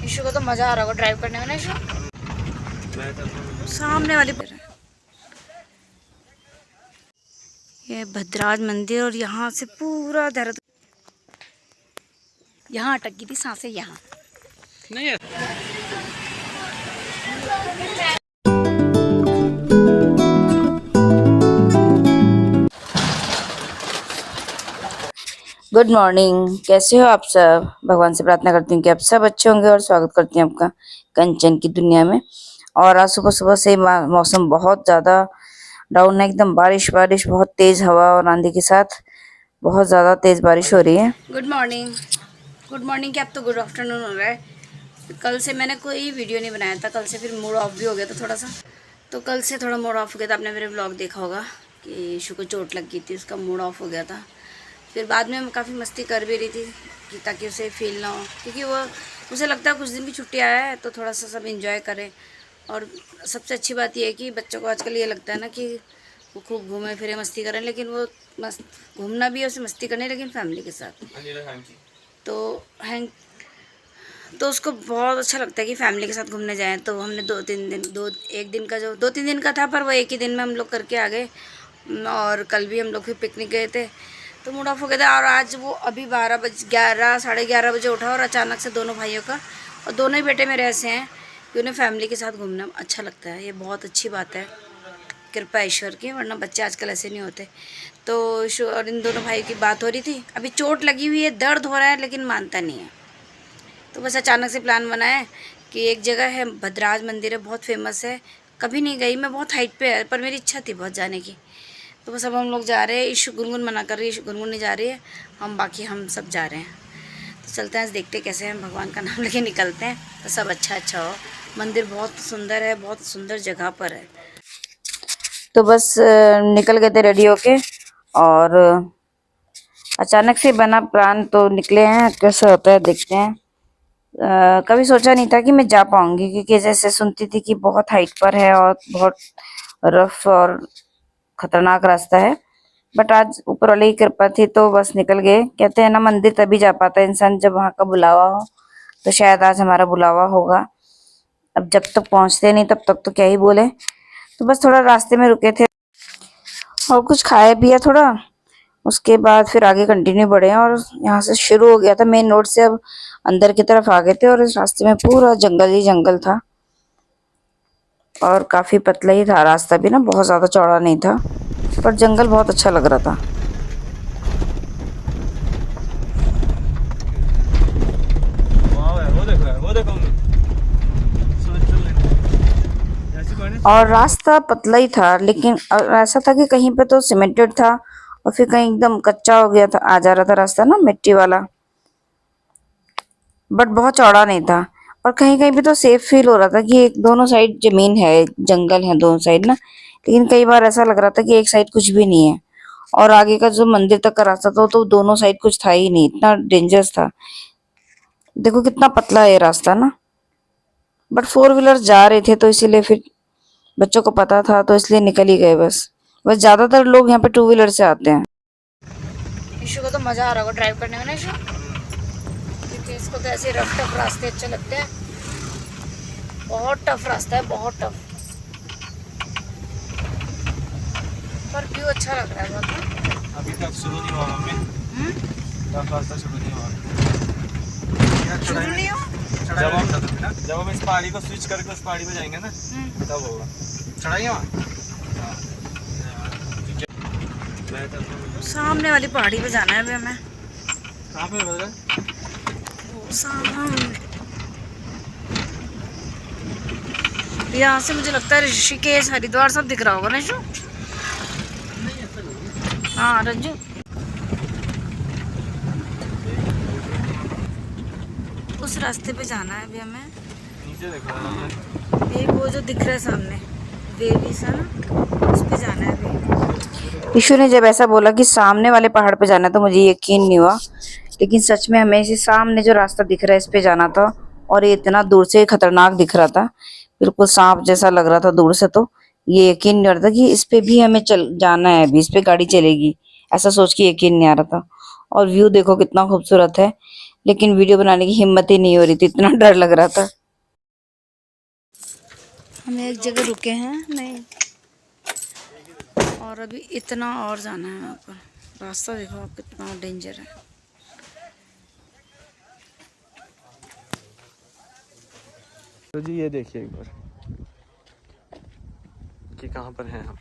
Issue को तो मजा आ रहा होगा ड्राइव करने में ना। ईशु सामने वाली ये भद्राज मंदिर और यहाँ से पूरा देहरादून। यहाँ अटक गई थी सांसें यहाँ नहीं है। गुड मॉर्निंग, कैसे हो आप सब। भगवान से प्रार्थना करती हूँ कि आप सब अच्छे होंगे और स्वागत करती हूँ आपका कंचन की दुनिया में। और आज सुबह सुबह से मौसम बहुत ज़्यादा डाउन है, एकदम बारिश बहुत तेज़ हवा और आंधी के साथ बहुत ज़्यादा तेज़ बारिश हो रही है। गुड मॉर्निंग क्या, अब तो गुड आफ्टरनून हो रहा है। कल से मैंने कोई वीडियो नहीं बनाया था, कल से फिर मूड ऑफ भी हो गया था थोड़ा सा, तो कल से थोड़ा मूड ऑफ हो गया था। आपने मेरे ब्लॉग देखा होगा कि इशू को चोट लग गई थी, उसका मूड ऑफ हो गया था। फिर बाद में मैं काफ़ी मस्ती कर भी रही थी कि ताकि उसे फील ना हो, क्योंकि वो मुझे लगता है कुछ दिन की छुट्टी आया है तो थोड़ा सा सब एंजॉय करें। और सबसे अच्छी बात यह है कि बच्चों को आजकल ये लगता है ना कि वो खूब घूमें फिरे मस्ती करें, लेकिन वो घूमना भी है उसे मस्ती करनी, लेकिन फैमिली के साथ। तो उसको बहुत अच्छा लगता है कि फैमिली के साथ घूमने जाएं। तो हमने 2-3 दिन का था, पर वो एक ही दिन में हम लोग करके आ गए। और कल भी हम लोग फिर पिकनिक गए थे तो मूड ऑफ हो गया था। और आज वो अभी 11 साढ़े 11 बजे उठा और अचानक से दोनों भाइयों का, और दोनों ही बेटे मेरे ऐसे हैं कि उन्हें फैमिली के साथ घूमना अच्छा लगता है। ये बहुत अच्छी बात है, कृपा ईश्वर की, वरना बच्चे आजकल ऐसे नहीं होते। तो और इन दोनों भाइयों की बात हो रही थी। अभी चोट लगी हुई है, दर्द हो रहा है, लेकिन मानता नहीं है। तो बस अचानक से प्लान बनाया कि एक जगह है भद्राज मंदिर है, बहुत फेमस है, कभी नहीं गई मैं, बहुत हाइट पे है, पर मेरी इच्छा थी बहुत जाने की। तो बस अब हम लोग जा रहे हैं। ईशु गुनगुन मना कर रही है, गुनगुन नहीं जा रही है, हम सब जा रहे हैं। तो चलते हैं, देखते कैसे हैं, भगवान का नाम लेके निकलते हैं तो सब अच्छा हो। मंदिर बहुत सुंदर है, बहुत सुंदर जगह पर है। तो बस निकल गए थे रेडी होके, और अचानक से बना प्लान, तो निकले हैं। कैसे होता है देखते हैं। कभी सोचा नहीं था कि मैं जा पाऊंगी, क्योंकि जैसे सुनती थी कि बहुत हाइट पर है और बहुत रफ और खतरनाक रास्ता है। बट आज ऊपर वाले की कृपा थी तो बस निकल गए। कहते हैं ना, मंदिर तभी जा पाता है इंसान जब वहां का बुलावा हो, तो शायद आज हमारा बुलावा होगा। अब जब तक पहुंचते नहीं तब तक तो क्या ही बोले। तो बस थोड़ा रास्ते में रुके थे और कुछ खाया पिया थोड़ा, उसके बाद फिर आगे कंटिन्यू बढ़े। और यहाँ से शुरू हो गया था मेन रोड से, अब अंदर की तरफ आ गए थे। और इस रास्ते में पूरा जंगल ही जंगल था, और काफी पतला ही था रास्ता भी ना, बहुत ज्यादा चौड़ा नहीं था, पर जंगल बहुत अच्छा लग रहा था। और रास्ता पतला ही था, लेकिन ऐसा था कि कहीं पे तो सीमेंटेड था और फिर कहीं एकदम कच्चा हो गया था, आ जा रहा था रास्ता ना मिट्टी वाला, बट बहुत चौड़ा नहीं था। और कहीं कहीं पे तो सेफ फील हो रहा था कि एक दोनों साइड जमीन है, जंगल है दोनों साइड ना, लेकिन कई बार ऐसा लग रहा था कि एक साइड कुछ भी नहीं है। और आगे का जो मंदिर तक का रास्ता था तो दोनों साइड कुछ था ही नहीं, इतना डेंजरस था। देखो कितना पतला है ये रास्ता ना, बट 4 व्हीलर जा रहे थे तो इसीलिए फिर बच्चों को पता था तो इसलिए निकल ही गए। बस ज्यादातर लोग यहाँ पे 2 व्हीलर से आते हैं। ईशु को तो मजा आ रहा होगा ड्राइव करने में ना, ईशु, क्योंकि इसको तो ऐसे रफ टफ रास्ते अच्छे लगते हैं। बहुत टफ रास्ता है, बहुत टफ, पर व्यू अच्छा लग रहा है बहुत ना। अभी तक शुरू नहीं हुआ मम्मी, टफ रास्ता शुरू नहीं हुआ। जब हम इस पहाड़ी को स्विच करके उस पहाड़ी पे जाएंगे ना, तब होगा चढ़ाई वहाँ। सामने वाली पहाड़ी पे जाना है अभी हमें। कहाँ पे बोल रहे? यहाँ से मुझे लगता है ऋषिकेश हरिद्वार सब दिख रहा होगा ना जो। हाँ रंजू, उस रास्ते पे जाना है अभी हमें। नीचे देखो, ये वो जो दिख रहा है सामने वेवी सा ना, उस पे जाना है अभी। ईशु ने जब ऐसा बोला कि सामने वाले पहाड़ पे जाना है तो मुझे यकीन नहीं हुआ, लेकिन सच में हमें इसी सामने जो रास्ता दिख रहा है इस पे जाना था। और ये इतना दूर से खतरनाक दिख रहा था, बिल्कुल सांप जैसा लग रहा था दूर से, तो ये यकीन नहीं हो रहा था कि इस पे भी हमें चल जाना है, अभी इस पे गाड़ी चलेगी। ऐसा सोच के यकीन नहीं आ रहा था। और व्यू देखो कितना खूबसूरत है, लेकिन वीडियो बनाने की हिम्मत ही नहीं हो रही थी, इतना डर लग रहा था। हम एक जगह रुके हैं नहीं, और अभी इतना और जाना है वहाँ पर। रास्ता देखो आप कितना डेंजर है। तो जी ये देखिए एक बार कि कहाँ पर हैं हम।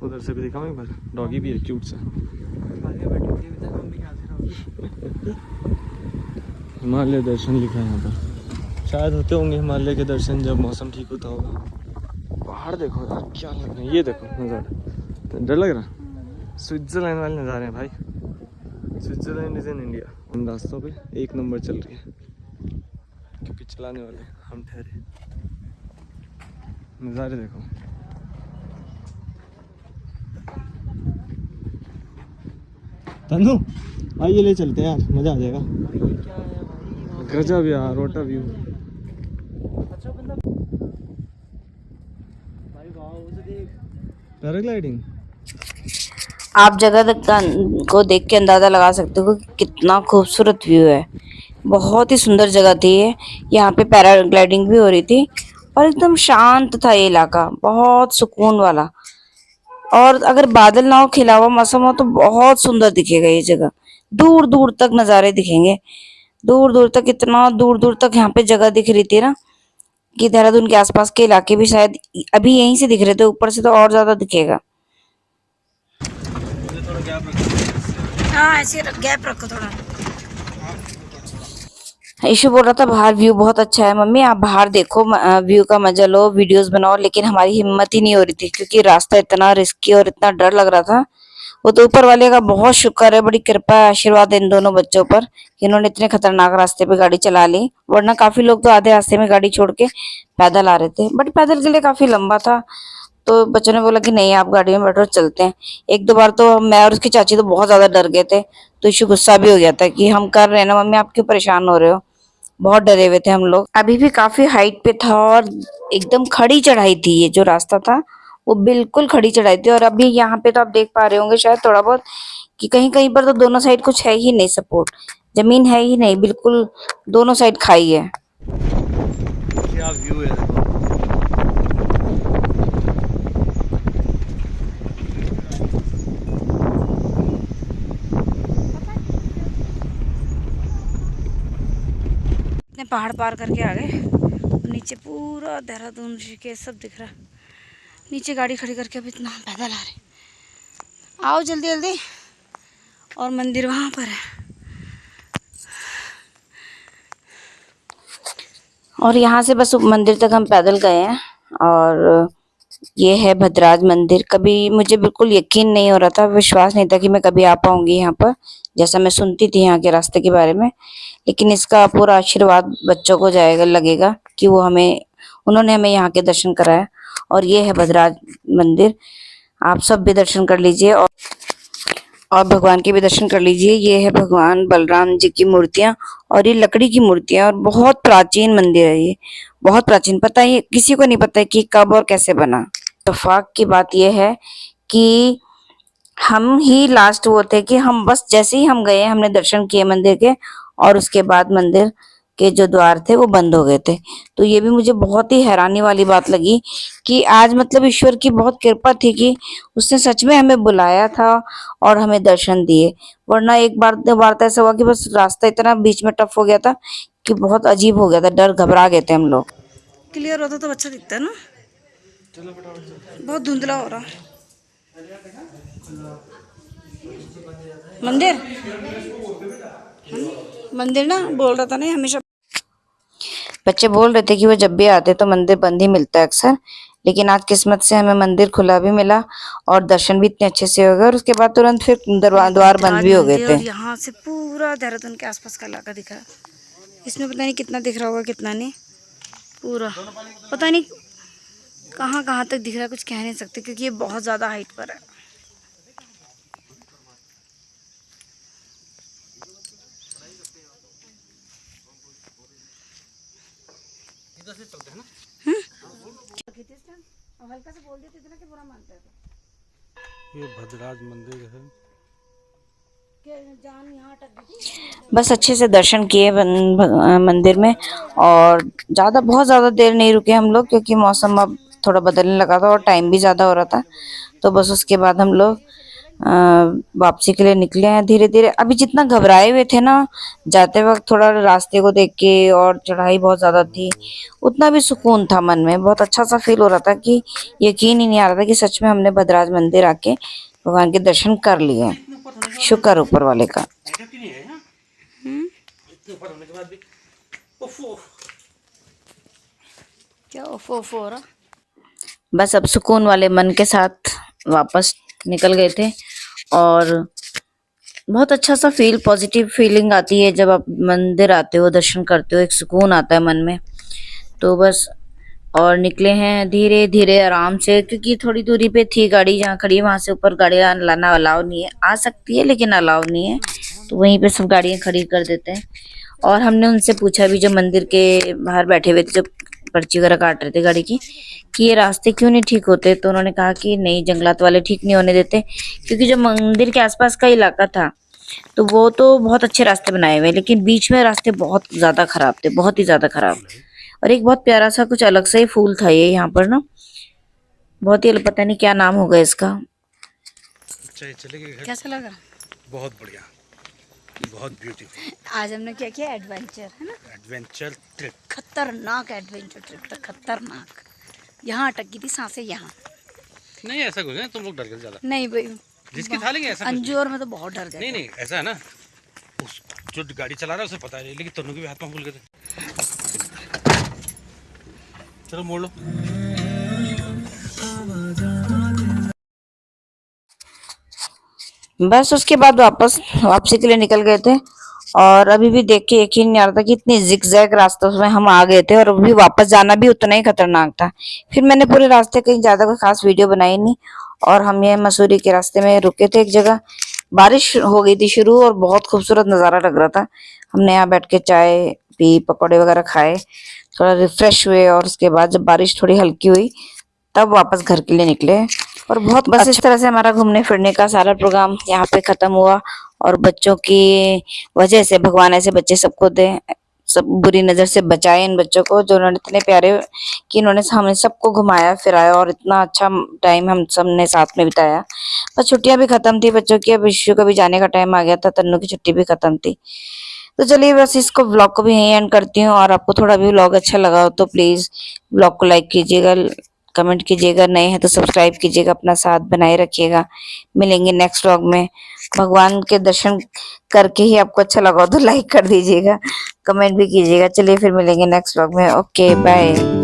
उधर से भी दिखाऊं एक बार, डॉगी भी है क्यूट सा। हिमालय दर्शन लिखा है यहाँ पर, शायद होते होंगे हिमालय के दर्शन जब मौसम ठीक होता होगा। पहाड़ देखो यार क्या लग रहा है, ये देखो नज़ारा, डर लग रहा। स्विट्जरलैंड वाले नज़ारे हैं भाई, स्विट्जरलैंड इज इन इंडिया। उन रास्तों पे एक नंबर चल रही है क्योंकि चलाने वाले हम ठहरे। नज़ारे देखो। तनु आइए ले चलते हैं यार, मजा आ जाएगा। गजब यार, व्हाट अ व्यू। पैराग्लाइडिंग। आप जगह को देख के अंदाजा लगा सकते हो कि कितना खूबसूरत व्यू है। बहुत ही सुंदर जगह थी ये। यहाँ पे पैराग्लाइडिंग भी हो रही थी, और एकदम शांत था ये इलाका, बहुत सुकून वाला। और अगर बादल ना हो, खिला हुआ मौसम हो, तो बहुत सुंदर दिखेगा ये जगह। दूर दूर तक नज़ारे दिखेंगे, दूर दूर तक, इतना दूर दूर तक यहाँ पे जगह दिख रही थी ना, कि देहरादून के आसपास के इलाके भी शायद अभी यहीं से दिख रहे थे, ऊपर से तो और ज्यादा दिखेगा। हाँ ऐसे गैप रखो थोड़ा। ईशु बोल रहा था बाहर व्यू बहुत अच्छा है मम्मी, आप बाहर देखो, व्यू का मजा लो, वीडियोस बनाओ। लेकिन हमारी हिम्मत ही नहीं हो रही थी, क्योंकि रास्ता इतना रिस्की और इतना डर लग रहा था। वो तो ऊपर वाले का बहुत शुक्र है, बड़ी कृपा है, आशीर्वाद है इन दोनों बच्चों पर कि इन्होंने इतने खतरनाक रास्ते पे गाड़ी चला ली। वरना काफी लोग तो आधे रास्ते में गाड़ी छोड़ के पैदल आ रहे थे, बट पैदल के लिए काफी लंबा था। तो बच्चों ने बोला कि नहीं आप गाड़ी में बैठो, चलते हैं। एक दो बार तो मैं और उसकी चाची तो बहुत ज्यादा डर गए थे, तो इशू गुस्सा भी हो गया था कि हम कर रहे हैं ना मम्मी, आप क्यों परेशान हो रहे हो। बहुत डरे हुए थे हम लोग। अभी भी काफी हाइट पे था, और एकदम खड़ी चढ़ाई थी। ये जो रास्ता था वो बिल्कुल खड़ी चढ़ाई थी। और अभी यहाँ पे तो आप देख पा रहे होंगे शायद थोड़ा बहुत, कि कहीं कहीं पर तो दोनों साइड कुछ है ही नहीं, सपोर्ट जमीन है ही नहीं, बिल्कुल दोनों साइड खाई है। क्या व्यू है देखो। इतने पहाड़ पार करके आ गए, नीचे पूरा देहरादून ऋषिकेश सब दिख रहा। नीचे गाड़ी खड़ी करके अब इतना पैदल आ रहे। आओ जल्दी जल्दी, और मंदिर वहां पर है। और यहाँ से बस मंदिर तक हम पैदल गए हैं। और ये है भद्राज मंदिर। कभी मुझे बिल्कुल यकीन नहीं हो रहा था, विश्वास नहीं था कि मैं कभी आ पाऊंगी यहाँ पर, जैसा मैं सुनती थी यहाँ के रास्ते के बारे में। लेकिन इसका पूरा आशीर्वाद बच्चों को जाएगा, लगेगा कि उन्होंने हमें यहाँ के दर्शन कराया। और ये है भद्राज मंदिर, आप सब भी दर्शन कर लीजिए, और भगवान के भी दर्शन कर लीजिए। ये है भगवान बलराम जी की मूर्तियां, और ये लकड़ी की मूर्तियां, और बहुत प्राचीन मंदिर है ये, बहुत प्राचीन। पता है, किसी को नहीं पता है कि कब और कैसे बना। इत्तेफाक की बात यह है कि हम ही लास्ट वो थे, कि हम बस जैसे ही हम गए, हमने दर्शन किए मंदिर के, और उसके बाद मंदिर के जो द्वार थे वो बंद हो गए थे। तो ये भी मुझे बहुत ही हैरानी वाली बात लगी कि आज मतलब ईश्वर की बहुत कृपा थी कि उसने सच में हमें बुलाया था और हमें दर्शन दिए। वरना एक बार दो बार तो ऐसा हुआ कि बस रास्ता इतना बीच में टफ हो गया था कि बहुत अजीब हो गया था, डर घबरा गए थे हम लोग। क्लियर होता तो अच्छा दिखता है ना, बहुत धुंधला हो रहा। मंदिर मंदिर ना बोल रहा था ना, हमेशा बच्चे बोल रहे थे कि वो जब भी आते तो मंदिर बंद ही मिलता है अक्सर। लेकिन आज किस्मत से हमें मंदिर खुला भी मिला, और दर्शन भी इतने अच्छे से हो गए। और उसके बाद तुरंत फिर द्वार बंद भी हो गए थे। और यहाँ से पूरा देहरादून के आसपास का इलाका दिखा। इसमें पता नहीं कितना दिख रहा होगा, कितना नहीं, पूरा पता नहीं कहाँ कहाँ तक दिख रहा है, कुछ कह नहीं सकते क्योंकि ये बहुत ज़्यादा हाइट पर है। हल्का से बोल देते थे ना कि बुरा मानते थे। ये भद्रराज मंदिर है। बस अच्छे से दर्शन किए मंदिर में, और बहुत ज़्यादा देर नहीं रुके हम लोग, क्योंकि मौसम अब थोड़ा बदलने लगा था और टाइम भी ज़्यादा हो रहा था। तो बस उसके बाद हम लोग वापसी के लिए निकले हैं धीरे धीरे। अभी जितना घबराए हुए थे ना जाते वक्त, थोड़ा रास्ते को देख के, और चढ़ाई बहुत ज़्यादा थी, उतना भी सुकून था मन में। बहुत अच्छा सा फील हो रहा था कि यकीन ही नहीं आ रहा था कि सच में हमने भद्रराज मंदिर आके भगवान के दर्शन कर लिए। शुक्र ऊपर वाले का। क्या ओफो हो रहा। बस अब सुकून वाले मन के साथ वापस निकल गए थे, और बहुत अच्छा सा पॉजिटिव फीलिंग आती है जब आप मंदिर आते हो, दर्शन करते हो, एक सुकून आता है मन में। तो बस और निकले हैं धीरे धीरे आराम से, क्योंकि थोड़ी दूरी पे थी गाड़ी जहाँ खड़ी है, वहां से ऊपर गाड़ियां लाना अलाउ नहीं है। आ सकती है लेकिन अलाउ नहीं है, तो वहीं पे सब गाड़ियां खड़ी कर देते हैं। और हमने उनसे पूछा भी, जो मंदिर के बाहर बैठे हुए थे, जो पर्ची वगैरह काट रहे थे गाड़ी की, कि ये रास्ते क्यों नहीं ठीक होते। तो उन्होंने कहा कि नहीं, जंगलात वाले ठीक नहीं होने देते, क्योंकि जो मंदिर के आसपास का इलाका था तो वो तो बहुत अच्छे रास्ते बनाए हुए, लेकिन बीच में रास्ते बहुत ज्यादा खराब थे, बहुत ही ज्यादा खराब। और एक बहुत प्यारा सा कुछ अलग सा ही फूल था ये यहाँ पर ना, बहुत ही, पता नहीं क्या नाम होगा इसका। अच्छा, चलेंगे घर। कैसा लगा? बहुत बढ़िया, बहुत ब्यूटीफुल। आज हमने क्या किया, एडवेंचर है ना, एडवेंचर ट्रिप, खतरनाक एडवेंचर ट्रिप था, खतरनाक। यहाँ अटक गई थी सांसें यहाँ। नहीं ऐसा कुछ नहीं, तुम लोग डर गए ज्यादा। नहीं भाई, जिसके था लेंगे ऐसा अंजू और मैं तो बहुत डर गए। नहीं नहीं ऐसा है ना, उस जो गाड़ी चला रहा है उसे पता है, लेकिन तनु के भी हाथ में भूल गए थे। चलो मोड़ लो। बस उसके बाद वापसी के लिए निकल गए थे, और अभी भी देख के यकीन नहीं आ रहा था कि इतनी जिगजैग रास्तों में हम आ गए थे, और अभी वापस जाना भी उतना ही खतरनाक था। फिर मैंने पूरे रास्ते कहीं ज्यादा कोई खास वीडियो बनाई नहीं, और हम ये मसूरी के रास्ते में रुके थे एक जगह। बारिश हो गई थी शुरू, और बहुत खूबसूरत नजारा लग रहा था। हमने यहाँ बैठ के चाय पी, पकौड़े वगैरह खाए, थोड़ा रिफ्रेश हुए, और उसके बाद जब बारिश थोड़ी हल्की हुई तब वापस घर के लिए निकले। और बहुत बस इस तरह से हमारा घूमने फिरने का सारा प्रोग्राम यहाँ पे खत्म हुआ। और बच्चों की वजह से भगवान ऐसे बच्चे सबको दे, सब बुरी नजर से बचाए इन बच्चों को, जो उन्होंने इतने प्यारे कि इन्होंने हमें सबको घुमाया फिराया, और इतना अच्छा टाइम हम सब ने साथ में बिताया। बस छुट्टियां भी खत्म थी बच्चों की, अब विशु का भी जाने का टाइम आ गया था, तन्नू की छुट्टी भी खत्म थी। तो चलिए बस इसको व्लॉग को भी यहीं एंड करती हूँ। और आपको थोड़ा भी व्लॉग अच्छा लगा हो तो प्लीज व्लॉग को लाइक कीजिएगा, कमेंट कीजिएगा, नए हैं तो सब्सक्राइब कीजिएगा, अपना साथ बनाए रखिएगा। मिलेंगे नेक्स्ट व्लॉग में। भगवान के दर्शन करके ही आपको अच्छा लगा हो तो लाइक कर दीजिएगा, कमेंट भी कीजिएगा। चलिए फिर मिलेंगे नेक्स्ट व्लॉग में। Okay bye.